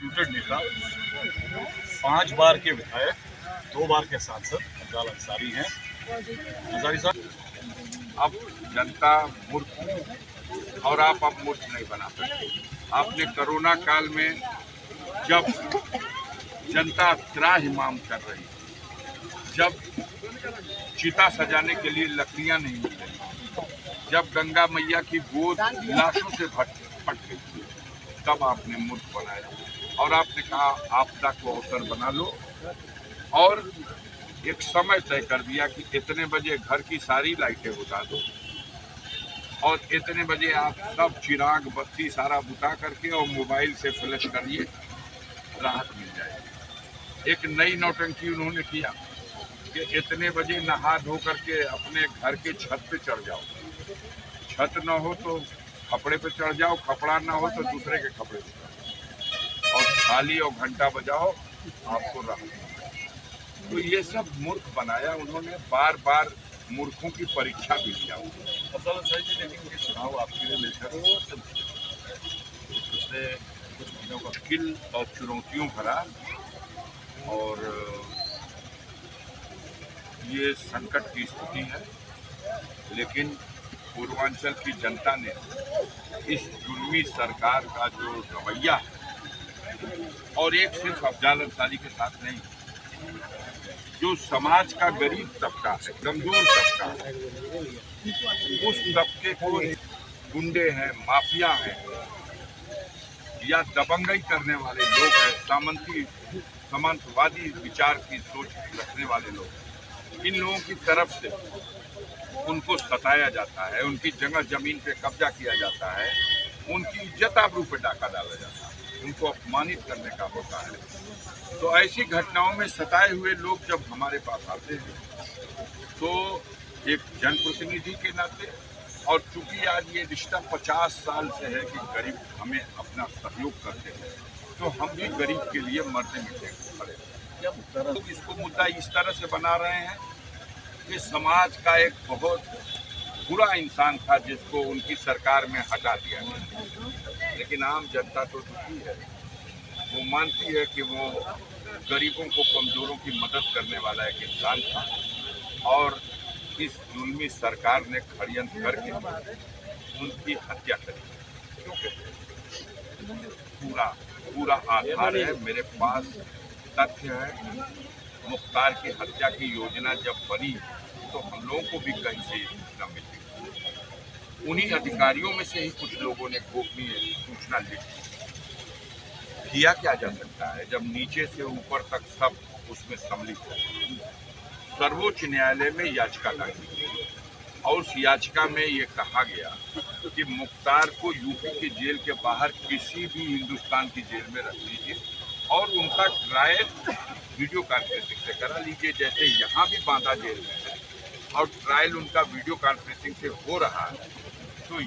Reputed नेता, 5 बार के विधायक, 2 बार के सांसद अफजाल अंसारी हैं। अंसारी साहब, अब जनता मूर्ख और आप अब मूर्ख नहीं बना सकते। आपने कोरोना काल में जब जनता त्राहिमाम कर रही, जब चिता सजाने के लिए लकड़ियां नहीं मिल रही, जब गंगा मैया की गोद लाशों से पट गई, तब आपने मूर्ख बनाया और आपने कहा आपदा को अवसर बना लो और एक समय तय कर दिया कि इतने बजे घर की सारी लाइटें बुझा दो और इतने बजे आप सब चिराग बत्ती सारा बुता करके और मोबाइल से फ्लैश करिए, राहत मिल जाएगी। एक नई नौटंकी उन्होंने किया कि इतने बजे नहा धो करके अपने घर के छत पे चढ़ जाओ, छत न हो तो कपड़े पे चढ़ जाओ, कपड़ा ना हो तो दूसरे के कपड़े पे चढ़ जाओ और थाली और घंटा बजाओ, आपको राहत। तो ये सब मूर्ख बनाया उन्होंने, बार बार मूर्खों की परीक्षा भी लिया। अफजाल अंसारी जी, लेकिन ये चुनाव आपके लिए मेरे ख्याल से पिछले कुछ महीनों का मुश्किल और चुनौतियों भरा और ये संकट की स्थिति है, लेकिन पूर्वांचल की जनता ने इस जुल्मी सरकार का जो रवैया है, और एक सिर्फ अफजाल अंसारी के साथ नहीं, जो समाज का गरीब तबका है, कमजोर तबका है, उस तबके को गुंडे हैं, माफिया हैं या दबंगई करने वाले लोग हैं, सामंतवादी विचार की सोच रखने वाले लोग, इन लोगों की तरफ से उनको सताया जाता है, उनकी जगह जमीन पे कब्जा किया जाता है, उनकी इज्जत आबरू पे डाका डाला जाता है, उनको अपमानित करने का होता है। तो ऐसी घटनाओं में सताए हुए लोग जब हमारे पास आते हैं तो एक जनप्रतिनिधि के नाते, और चूंकि आज ये रिश्ता 50 साल से है कि गरीब हमें अपना सहयोग करते हैं, तो हम भी गरीब के लिए मरने मिटने को खड़े हैं। लोग इसको मुद्दा इस तरह से बना रहे हैं कि समाज का एक बहुत बुरा इंसान था जिसको उनकी सरकार में हटा दिया गया, लेकिन आम जनता तो दुखी है। वो मानती है कि वो गरीबों को, कमजोरों की मदद करने वाला एक इंसान था और इस जुल्मी सरकार ने षड्यंत्र करके उनकी हत्या करी। पूरा आधार है, मेरे पास तथ्य है। मुख्तार की हत्या की योजना जब बनी तो हम लोगों को भी कहीं से सूचना मिली, उन्हीं अधिकारियों में से ही कुछ लोगों ने गोपनीय सूचना ली। किया क्या जा सकता है जब नीचे से ऊपर तक सब उसमें सम्मिलित है। सर्वोच्च न्यायालय में याचिका दाखिल और उस याचिका में ये कहा गया कि मुख्तार को यूपी के जेल के बाहर किसी भी हिंदुस्तान की जेल में रख लीजिए और उनका ट्रायल वीडियो कॉन्फ्रेंसिंग से करा लीजिए, जैसे यहाँ भी बांदा जेल में है और ट्रायल उनका वीडियो कॉन्फ्रेंसिंग से हो रहा है। तो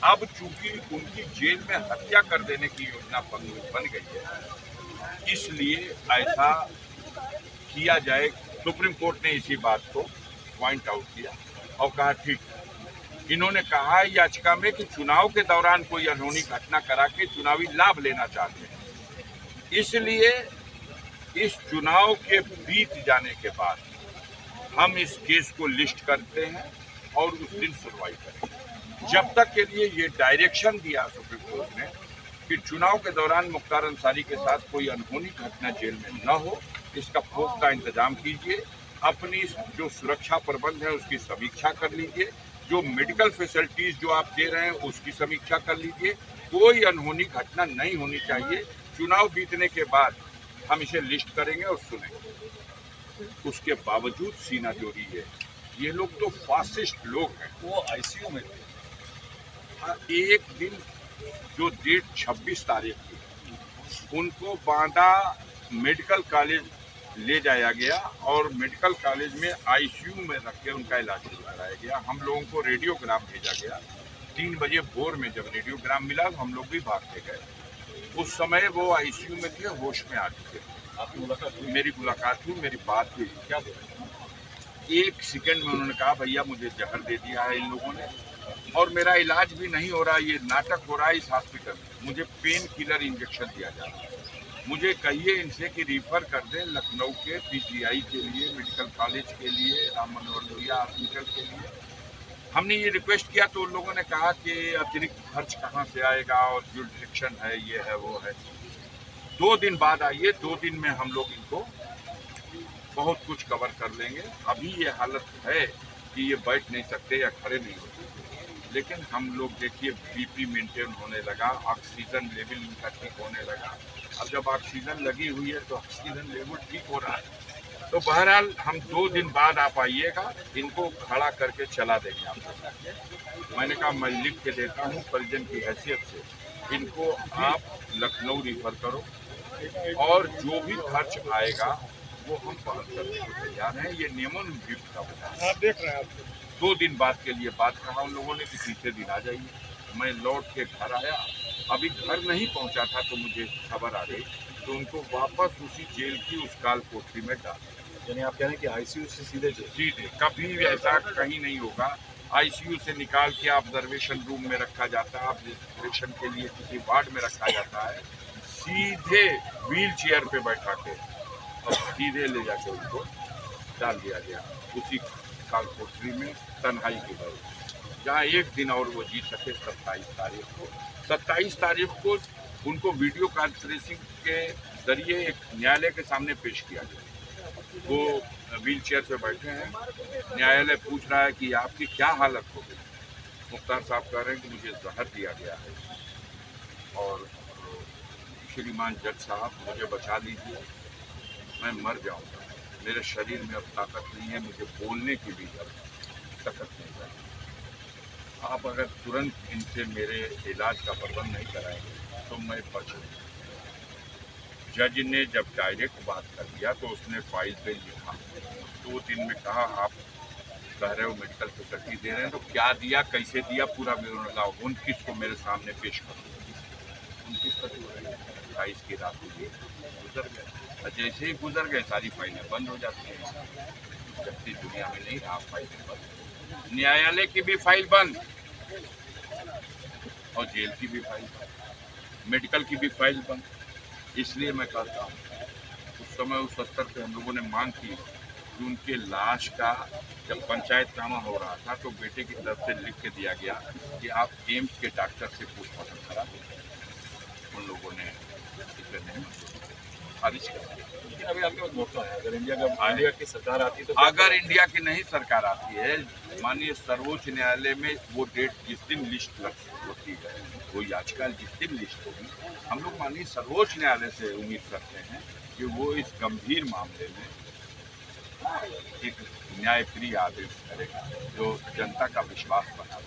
अब चूंकि उनकी जेल में हत्या कर देने की योजना बन गई है, इसलिए ऐसा किया जाए। सुप्रीम कोर्ट ने इसी बात को पॉइंट आउट किया और कहा ठीक। इन्होंने कहा याचिका में कि चुनाव के दौरान कोई अनहोनी घटना करा के चुनावी लाभ लेना चाहते हैं, इसलिए इस चुनाव के बीत जाने के बाद हम इस केस को लिस्ट करते हैं और उस दिन सुनवाई करेंगे। जब तक के लिए ये डायरेक्शन दिया सुप्रीम कोर्ट ने कि चुनाव के दौरान मुख्तार अंसारी के साथ कोई अनहोनी घटना जेल में न हो, इसका पुख्ता इंतजाम कीजिए। अपनी जो सुरक्षा प्रबंध है उसकी समीक्षा कर लीजिए, जो मेडिकल फैसिलिटीज जो आप दे रहे हैं उसकी समीक्षा कर लीजिए। कोई अनहोनी घटना नहीं होनी चाहिए। चुनाव बीतने के बाद हम इसे लिस्ट करेंगे और सुनेंगे। उसके बावजूद सीना जोड़ी है। ये लोग तो फासिस्ट लोग हैं। वो आईसीयू में थे। एक दिन जो डेट 26 तारीख की, उनको बांदा मेडिकल कॉलेज ले जाया गया और मेडिकल कॉलेज में आईसीयू में रख के उनका इलाज कराया गया। हम लोगों को रेडियोग्राम भेजा गया। 3 बजे भोर में जब रेडियोग्राम मिला तो हम लोग भी भाग के गए। उस समय वो आईसीयू में थे, होश में आ चुके थे। आपकी मुलाकात हुई? मेरी मुलाकात हुई, मेरी बात हुई। क्या एक सेकंड में उन्होंने कहा भैया मुझे जहर दे दिया है इन लोगों ने और मेरा इलाज भी नहीं हो रहा, ये नाटक हो रहा है इस हॉस्पिटल में, मुझे पेन किलर इंजेक्शन दिया जा रहा है। मुझे कहिए इनसे कि रिफर कर दें लखनऊ के पीजीआई के लिए, मेडिकल कॉलेज के लिए, राम मनोहर लोहिया हॉस्पिटल के लिए। हमने ये रिक्वेस्ट किया तो उन लोगों ने कहा कि अतिरिक्त खर्च कहाँ से आएगा और जो डिरेक्शन है ये है वो है। 2 दिन बाद आइए, 2 दिन में हम लोग इनको बहुत कुछ कवर कर लेंगे। अभी ये हालत है कि ये बैठ नहीं सकते या खड़े नहीं हो सकते, लेकिन हम लोग देखिए बीपी मेंटेन होने लगा, ऑक्सीजन लेवल इनका ठीक होने लगा। अब जब ऑक्सीजन लगी हुई है तो ऑक्सीजन लेवल ठीक हो रहा है। तो बहरहाल हम 2 दिन बाद आप आइएगा, इनको खड़ा करके चला देंगे आपको। मैंने कहा मैं लिख के देता हूँ परिजन की हैसियत से, इनको आप लखनऊ रिफर करो और जो भी खर्च आएगा वो हम वहन करने को तैयार हैं। ये नियमन गिफ्ट का बता, आप देख रहे हैं आप 2 दिन बाद के लिए बात कहा उन लोगों ने कि तीसरे दिन आ जाइए। मैं लौट के घर आया, अभी घर नहीं पहुंचा था तो मुझे खबर आ गई, तो उनको वापस उसी जेल की उस काल कोठरी में डाल। यानी आप कह रहे हैं कि आईसीयू से सीधे जेल? सीधे कभी भी ऐसा कहीं नहीं होगा। आईसीयू से निकाल के ऑब्जर्वेशन रूम में रखा जाता है, ऑब्जर्वेशन के लिए किसी वार्ड में रखा जाता है, सीधे व्हील चेयर पे बैठा के और सीधे ले जाके उनको डाल दिया गया उसी काल कोठरी में तन्हाई की वजह, जहाँ एक दिन और वो जी सके। 27 तारीख को उनको वीडियो कॉन्फ्रेंसिंग के जरिए एक न्यायालय के सामने पेश किया गया। वो व्हील चेयर पे बैठे हैं, न्यायालय पूछ रहा है कि आपकी क्या हालत हो गई। मुख्तार साहब कह रहे हैं कि मुझे जहर दिया गया है और श्रीमान जज साहब मुझे बचा लीजिए, मैं मर जाऊंगा, मेरे शरीर में अब ताकत नहीं है, मुझे बोलने की भी ताकत नहीं है। आप अगर तुरंत इनसे मेरे इलाज का प्रबंध नहीं कराएंगे तो मैं बच जाऊंगा। जज ने जब डायरेक्ट बात कर दिया तो उसने फाइल पे लिखा, 2 दिन में कहा आप कह रहे हो मेडिकल फैसिलिटी दे रहे हैं तो क्या दिया, कैसे दिया, पूरा विवरण लगाओ। 29 को मेरे सामने पेश करो। 29 तक 28 की रात हुई, गुजर गए। और जैसे ही गुजर गए सारी फाइलें बंद हो जाती हैं। जबकि दुनिया में नहीं रहा, फाइलें बंद, न्यायालय की भी फाइल बंद और जेल की भी फाइल बंद, मेडिकल की भी फाइल बंद। इसलिए मैं कहता हूँ उस समय उस स्तर पे हम लोगों ने मांग की कि उनके लाश का जब पंचायतनामा हो रहा था तो बेटे की तरफ से लिख के दिया गया कि आप एम्स के डॉक्टर से पोस्टमार्टम करा दें। उन लोगों ने इसे नहीं खारिज कर दिया। अभी आपके पास मौका है, अगर इंडिया की सरकार आती तो अगर इंडिया की नहीं सरकार आती है, माननीय सर्वोच्च न्यायालय में वो डेट जिस दिन लिस्ट होती है, वो याचिका जिस दिन लिस्ट होगी, हम लोग माननीय सर्वोच्च न्यायालय से उम्मीद करते हैं कि वो इस गंभीर मामले में एक न्यायप्रिय आदेश करेगा जो जनता का विश्वास बना।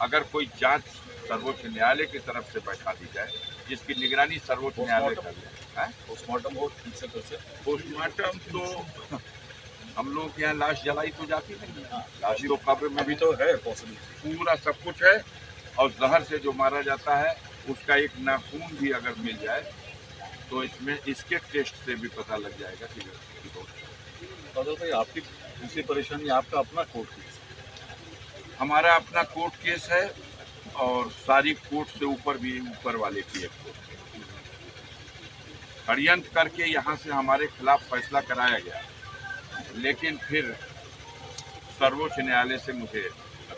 अगर कोई जांच सर्वोच्च न्यायालय की तरफ से बैठा दी जाए जिसकी निगरानी सर्वोच्च न्यायालय कर है, पोस्टमार्टम हो ठीक से कर से पोस्टमार्टम तो हम लोग के यहाँ लाश जलाई तो जाती नहीं, लाश तो कब्र में अभी तो है पॉसिबल, पूरा सब कुछ है। और जहर से जो मारा जाता है उसका एक नाखून भी अगर मिल जाए तो इसमें इसके टेस्ट से भी पता लग जाएगा कि भाई आपकी दूसरी परेशानी आपका अपना कोर्ट केस, हमारा अपना कोर्ट केस है और सारी कोर्ट से ऊपर भी ऊपर वाले की एक कोर्ट षड्यंत्र करके यहाँ से हमारे खिलाफ फैसला कराया गया, लेकिन फिर सर्वोच्च न्यायालय से मुझे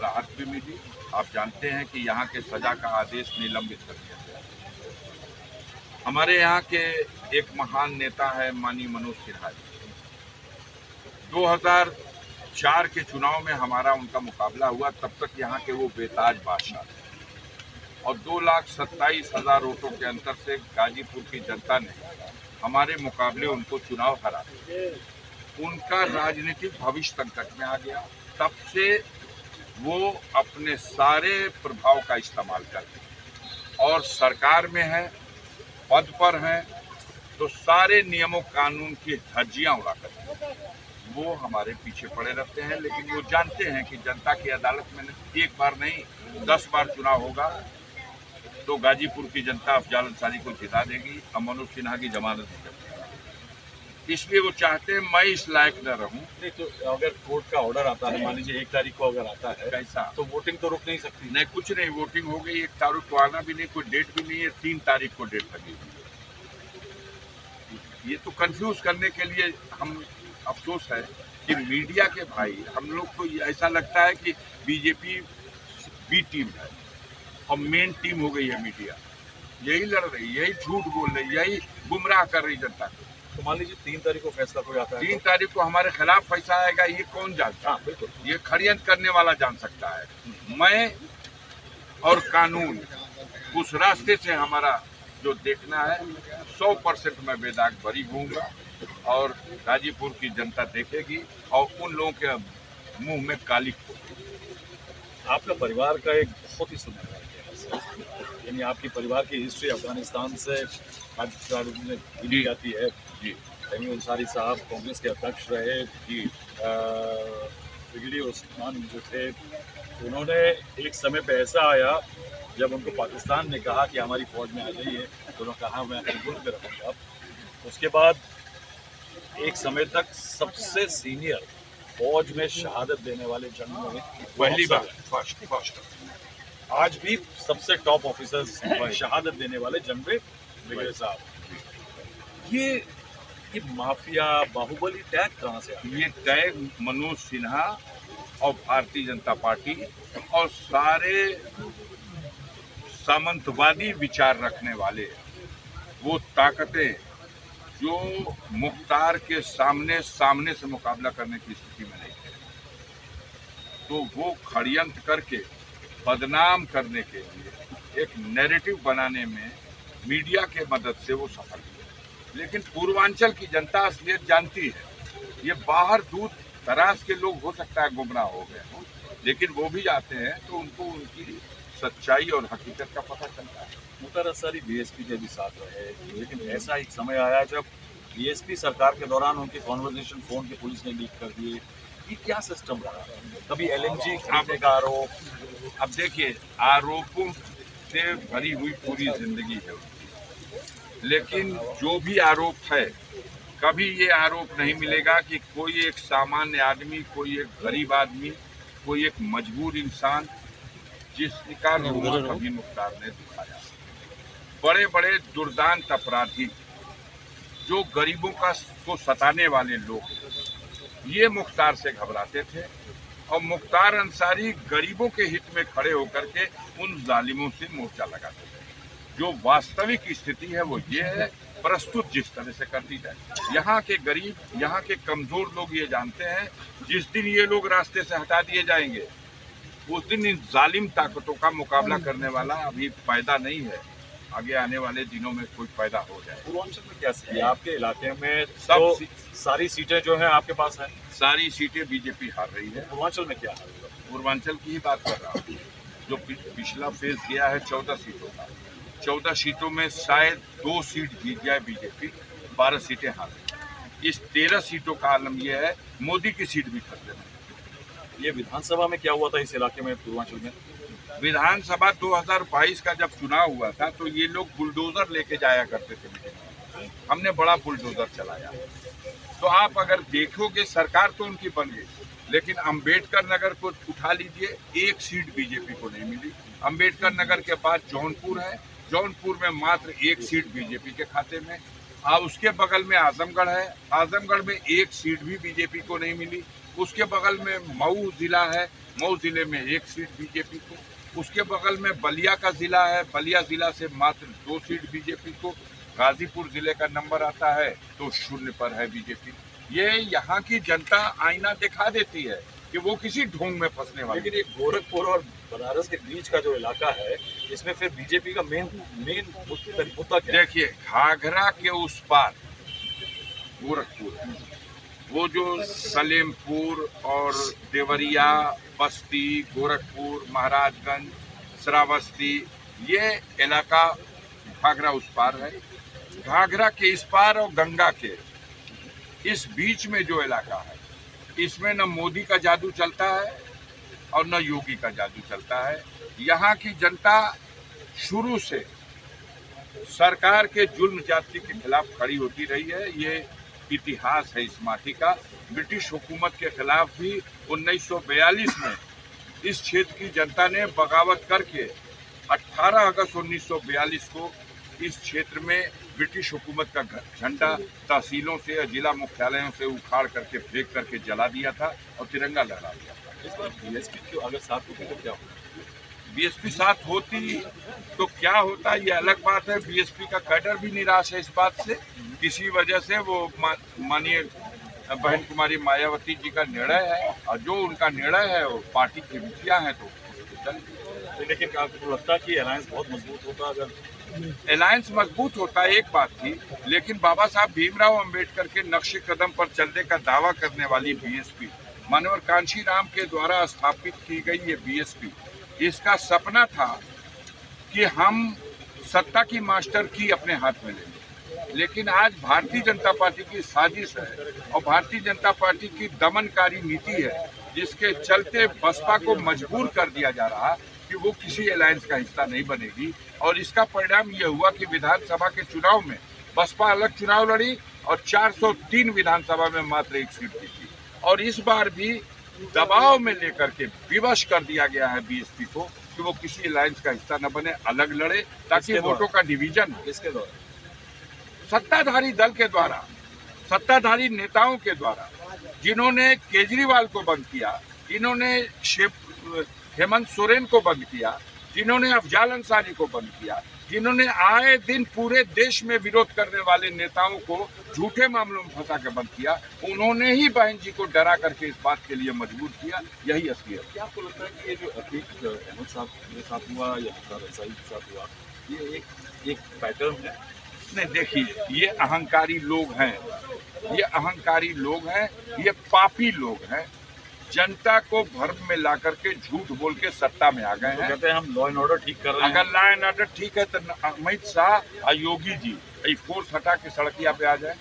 राहत भी मिली। आप जानते हैं कि यहाँ के सजा का आदेश निलंबित कर दिया गया। हमारे यहाँ के एक महान नेता है माननीय मनोज सिन्हा जी, 2004 के चुनाव में हमारा उनका मुकाबला हुआ, तब तक यहाँ के वो बेताज बादशाह थे और 2,27,000 वोटों के अंतर से गाजीपुर की जनता ने हमारे मुकाबले उनको चुनाव हरा दिया। उनका राजनीतिक भविष्य संकट में आ गया, तब से वो अपने सारे प्रभाव का इस्तेमाल करते और सरकार में है, पद पर हैं, तो सारे नियमों कानून की धज्जियां उड़ा करते वो हमारे पीछे पड़े रहते हैं। लेकिन वो जानते हैं कि जनता की अदालत में एक बार नहीं 10 बार चुनाव होगा तो गाजीपुर की जनता अफजाल अंसारी को जिता देगी और मनोज सिन्हा की जमानत नहीं कर देगी। इसलिए वो चाहते हैं मैं इस लायक न रहूं। नहीं तो अगर कोर्ट का ऑर्डर आता है, मान लीजिए 1 तारीख को अगर आता है कैसा तो वोटिंग तो रुक नहीं सकती। नहीं, कुछ नहीं, वोटिंग हो गई। 1 तारीख को आना भी नहीं, कोई डेट भी नहीं है, 3 तारीख को डेट लगी हुई है। ये तो कंफ्यूज करने के लिए हम अफसोस है कि मीडिया के भाई हम लोग को ऐसा लगता है कि बीजेपी बी टीम है और मेन टीम हो गई है मीडिया। यही लड़ रही, यही झूठ बोल रही, यही गुमराह कर रही जनता को। तो मान लीजिए 3 तारीख को फैसला कोई आता है, 3 तारीख को हमारे खिलाफ फैसला आएगा, ये कौन जानता है? बिल्कुल, ये षड्यंत्र करने वाला जान सकता है। मैं और कानून उस रास्ते से हमारा जो देखना है 100% मैं बेदाग बरी होऊंगा और गाजीपुर की जनता देखेगी और उन लोगों के मुंह में काली होगी। आपका परिवार का एक बहुत ही सुनहरा इतिहास है, यानी आपकी परिवार की हिस्ट्री अफगानिस्तान से पाकिस्तान में गिनी जाती है। जी, तमीम अंसारी साहब कांग्रेस के अध्यक्ष रहे जी। ब्रिगेडियर उस्मान जो थे, उन्होंने एक समय पे ऐसा आया जब उनको पाकिस्तान ने कहा कि हमारी फौज में आ जाइए, तो उन्होंने कहा मैं अपने मुल्क में रहूँगा। उसके बाद एक समय तक सबसे सीनियर फौज में शहादत देने वाले जंग में पहली बार फर्स्ट आज भी सबसे टॉप ऑफिसर्स शहादत देने वाले जंग में ब्रिगेडियर साहब। ये माफिया बाहुबली टैग कहाँ से आया? ये टैग मनोज सिन्हा और भारतीय जनता पार्टी और सारे सामंतवादी विचार रखने वाले वो ताकतें जो मुख्तार के सामने से मुकाबला करने की स्थिति में नहीं थे, तो वो षड्यंत्र करके बदनाम करने के लिए एक नैरेटिव बनाने में मीडिया के मदद से वो सफल हुए। लेकिन पूर्वांचल की जनता असलियत जानती है। ये बाहर दूर दराज के लोग हो सकता है गुमराह हो गए हों, लेकिन वो भी आते हैं तो उनको उनकी सच्चाई और हकीकत का पता चलता है। मुख्तार अंसारी बीएसपी के भी साथ रहे, लेकिन ऐसा एक समय आया जब बीएसपी सरकार के दौरान उनके कॉन्वर्सेशन फोन के पुलिस ने लीक कर दिए। ये क्या सिस्टम रहा? कभी एलएनजी खरीदने का आरोप। अब देखिए, आरोपों से भरी हुई पूरी जिंदगी है उनकी, लेकिन जो भी आरोप है कभी ये आरोप नहीं मिलेगा कि कोई एक सामान्य आदमी, कोई एक गरीब आदमी, कोई एक मजबूर इंसान जिसका रोना कभी मुख्तार ने दिखाया। बड़े बड़े दुर्दांत अपराधी जो गरीबों को सताने वाले लोग, ये मुख्तार से घबराते थे और मुख्तार अंसारी गरीबों के हित में खड़े होकर के उन जालिमों से मोर्चा लगाते थे। जो वास्तविक स्थिति है वो ये है, प्रस्तुत जिस तरह से कर दी जाए। यहाँ के गरीब, यहाँ के कमजोर लोग ये जानते हैं जिस दिन ये लोग रास्ते से हटा दिए जाएंगे उस दिन इन जालिम ताकतों का मुकाबला करने वाला अभी पैदा नहीं है। आगे आने वाले दिनों में कोई पैदा हो जाए। पूर्वांचल में क्या स्थिति है? आपके इलाके में सब सारी सीटें जो हैं आपके पास हैं? सारी सीटें बीजेपी हार रही है। पूर्वांचल में क्या है? पूर्वांचल की ही बात कर रहा हूँ। जो पिछला फेज गया है 14 सीटों का, 14 सीटों में शायद 2 सीट जीत जाए बीजेपी, 12 सीटें हार रही। इस 13 सीटों का आलम यह है मोदी की सीट भी खतरे में। ये विधानसभा में क्या हुआ था इस इलाके में पूर्वांचल में? विधानसभा 2022 का जब चुनाव हुआ था तो ये लोग बुलडोजर लेके जाया करते थे मीटिंग। हमने बड़ा बुलडोजर चलाया। तो आप अगर देखोगे सरकार तो उनकी बन गई, लेकिन अंबेडकर नगर को उठा लीजिए, 1 सीट बीजेपी को नहीं मिली। अंबेडकर नगर के बाद जौनपुर है, जौनपुर में मात्र 1 सीट बीजेपी के खाते में। उसके बगल में आजमगढ़ है, आजमगढ़ में 1 सीट भी बीजेपी को नहीं मिली। उसके बगल में मऊ जिला है, मऊ जिले में 1 सीट बीजेपी को। उसके बगल में बलिया का जिला है, बलिया जिला से मात्र 2 सीट बीजेपी को। गाजीपुर जिले का नंबर आता है तो 0 पर है बीजेपी। ये यहाँ की जनता आईना दिखा देती है कि वो किसी ढोंग में फंसने वाली। लेकिन ये गोरखपुर और बनारस के बीच का जो इलाका है, इसमें फिर बीजेपी का मेन मुद्दा क्या है? देखिए, घाघरा के उस पार गोरखपुर, वो जो सलेमपुर और देवरिया, बस्ती, गोरखपुर, महाराजगंज, श्रावस्ती, ये इलाका घाघरा उस पार है। घाघरा के इस पार और गंगा के इस बीच में जो इलाका है, इसमें न मोदी का जादू चलता है और न योगी का जादू चलता है। यहाँ की जनता शुरू से सरकार के जुल्म जाति के खिलाफ खड़ी होती रही है। ये इतिहास है इस माटी का। ब्रिटिश हुकूमत के खिलाफ भी 1942 में इस क्षेत्र की जनता ने बगावत करके 18 अगस्त 1942 को इस क्षेत्र में ब्रिटिश हुकूमत का झंडा तहसीलों से, जिला मुख्यालयों से उखाड़ करके फेंक करके जला दिया था और तिरंगा लहरा दिया था। इस बार बीएसपी क्यों अगर साथ होती तो क्या होता? बीएसपी साथ होती तो क्या होता, ये अलग बात है। बीएसपी का कैडर भी निराश है इस बात से, किसी वजह से वो माननीय बहन कुमारी मायावती जी का निर्णय है, और जो उनका निर्णय है वो पार्टी की रुचियाँ हैं तो लेकिन आपको लगता है कि अलायंस बहुत मजबूत होता अगर अलायंस मजबूत होता है, एक बात थी। लेकिन बाबा साहब भीमराव अंबेडकर के नक्शे कदम पर चलने का दावा करने वाली बीएसपी, मानवर कांशीराम के द्वारा स्थापित की गई ये बीएसपी, इसका सपना था कि हम सत्ता की मास्टर की अपने हाथ में लेंगे। लेकिन आज भारतीय जनता पार्टी की साजिश है और भारतीय जनता पार्टी की दमनकारी नीति है, जिसके चलते बसपा को मजबूर कर दिया जा रहा कि वो किसी अलायंस का हिस्सा नहीं बनेगी। और इसका परिणाम ये हुआ कि विधानसभा के चुनाव में बसपा अलग चुनाव लड़ी और 403 विधानसभा में मात्र 1 सीट जीती। और इस बार भी दबाव में लेकर के विवश कर दिया गया है बीएसपी को कि वो किसी अलायंस का हिस्सा न बने, अलग लड़े, ताकि वोटों का डिवीजन हो। किसके द्वारा? सत्ताधारी दल के द्वारा, सत्ताधारी नेताओं के द्वारा, जिन्होंने केजरीवाल को बंद किया, जिन्होंने हेमंत सोरेन को बंद किया, जिन्होंने अफजाल अंसारी को बंद किया, जिन्होंने आए दिन पूरे देश में विरोध करने वाले नेताओं को झूठे मामलों में फंसा के बंद किया, उन्होंने ही बहन जी को डरा करके इस बात के लिए मजबूर किया। यही असलियत। क्या आपको लगता है कि ये जो अतीक अहमद साहब के साथ हुआ या मुख्तार अंसारी के साथ हुआ, ये एक पैटर्न है? नहीं, देखिए, ये अहंकारी लोग हैं, ये अहंकारी लोग हैं, ये पापी लोग हैं, जनता को भ्रम में ला करके झूठ बोल के सत्ता में आ गए तो हैं। कहते हैं हम लॉ एंड ऑर्डर ठीक कर रहे हैं। अगर लॉ एंड ऑर्डर ठीक है तो अमित शाह और योगी जी ये फोर्स हटा के सड़किया पे आ जाए,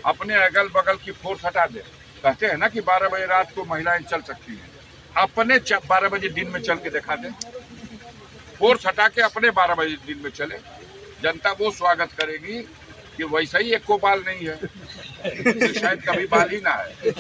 अपने अगल बगल की फोर्स हटा दे। कहते हैं ना कि 12 बजे रात को महिलाएं चल सकती हैं, अपने 12 बजे दिन में चल के दिखा दे। फोर्स हटा के अपने 12 बजे दिन में चले, जनता वो स्वागत करेगी कि वैसा ही एक को बाल नहीं है, तो शायद कभी बाल ही ना है।